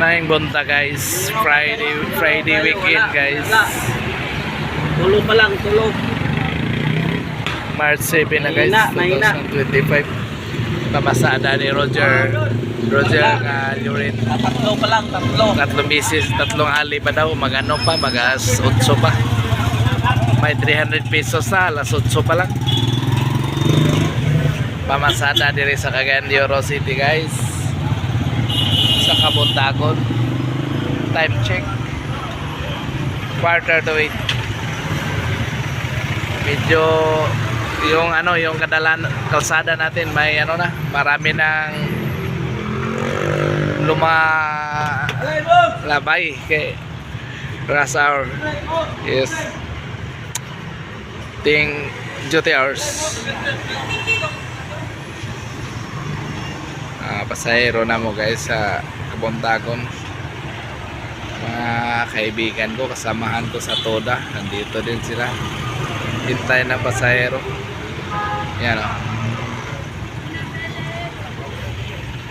Naing bunta guys, Friday weekend guys. Tulo pa lang, tulo. March 7 na guys, Mahina. 2025. Pamasada ni Roger nga Lurin. Tatlo pa lang, tatlo. Tatlong bisis, tatlong ali pa daw, magano pa, mag-8 pa. May 300 pesos na, alas 8 pa lang. Pamasada diri sa Cagayan de Oro City guys. Sa Kabuntagon. Time check. 7:45. Medyo yung yung kalsada natin may marami ng labay kay rush hour. Yes. Ting duty hours. Pasahero na mo guys sa Kabuntagon. Mga kaibigan ko, kasamahan ko sa Toda, nandito din sila. Hintay ng pasahero. Yan o.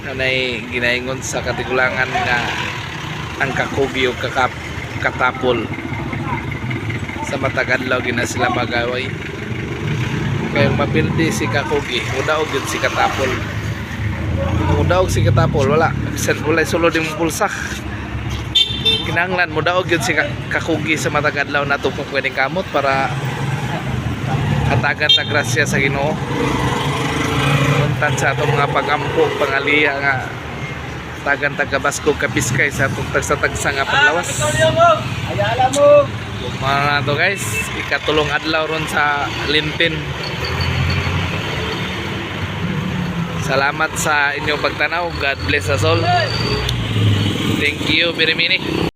Nanay ginaingon sa katigulangan nga ang kakugi o katapol. Sa Matagadlaw gina sila magaway. Kaya mapildi si kakugi, udaog yun si katapol. Udaog si katapol, wala sulod yung pulsak. Kinanglan mo daog yun si kakugi sa Matagadlaw na tupong pwedeng kamot para hatagan ta grasya sa Ginoo. Untan sa atong mga pagampo pangaliya nga tagan tagabasko kapiskay sa atong tagsa nga paglawas. Ayala mo. Mga to guys, ikatulong adlaw ron sa Lintin. Salamat sa inyong pagtanaw. God bless us all. Thank you very much.